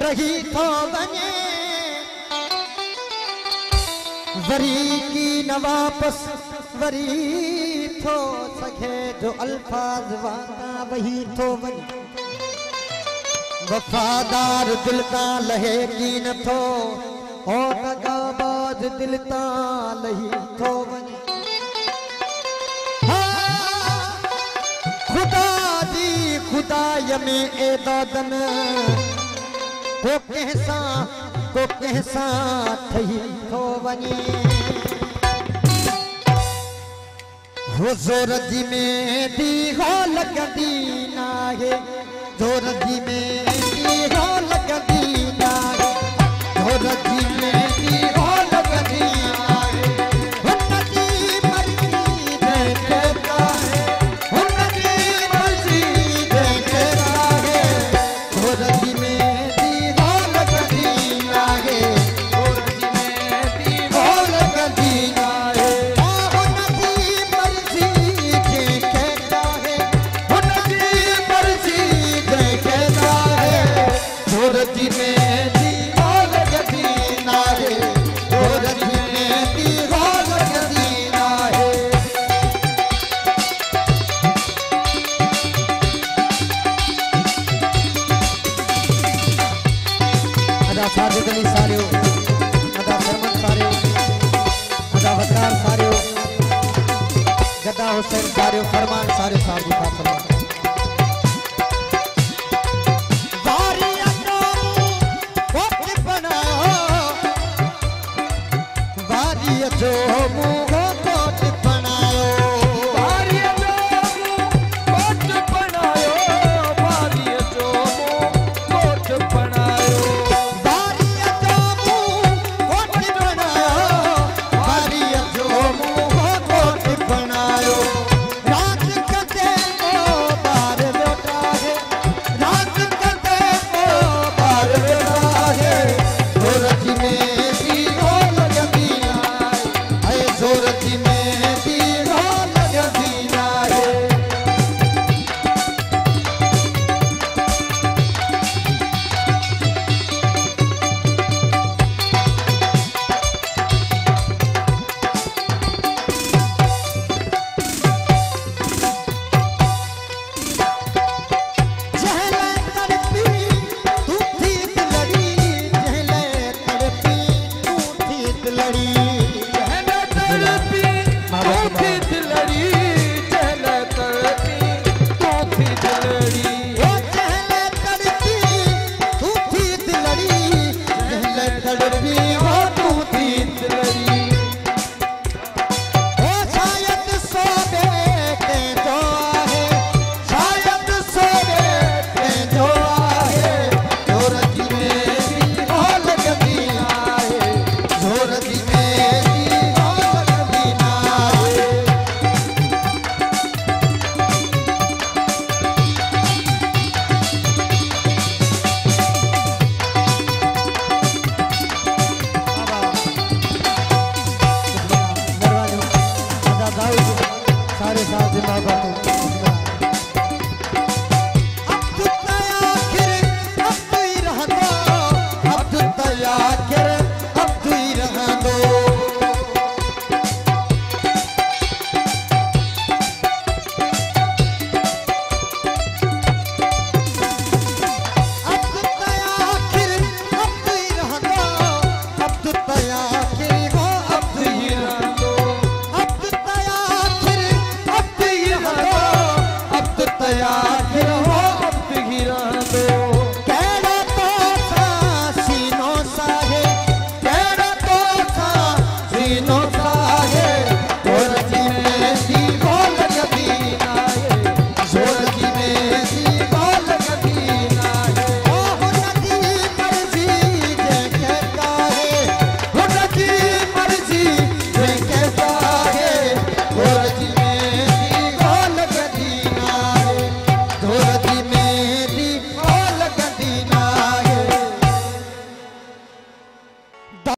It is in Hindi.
रही थो वने वरी की न वापस वरी थो सके जो अल्फाज वादा वही थो वने वफादार दिल ता लहे की न थो और दगाबाज दिल ता लही थो वने खुदा दी खुदाय में एदादन को कहसा थई थो वने हुजूर जी में दी हो लगदी नाहे जोर जी में दी हो लगदी नाहे जोर जी में दी हो लगदी नाहे उन्नती मर्जी देखता है उन्नती मर्जी देखता है जोर जी में दी हो लगदी नाहे जोर जी में दी हो लगदी नाहे उन्नती मर्जी देखता है उन्नती मर्जी देखता है जोर जी में दी हो लगदी नाहे जोर जी में दी हो लगदी नाहे अदा साजिद अली सारियो अदा सरमन सारियो अदा वकार सारियो गदा हुसैन सारियो फरमान सारियो साहब जी का फरमान जो मुँह कोट बनायो वारिया जो कोट बनायो वारिया जो कोट बनायो वारिया जो कोट बनायो वारिया जो कोट बनायो रात कदे को बार बेटा है रात कदे को बार बेटा है जोरती में दी हो लगदी जोरती में दी हो लगदी नाहे जहले तड़पी तू थी दिलड़ी जहले तड़पी तू थी दिलड़ी जहले तड़पी तू थी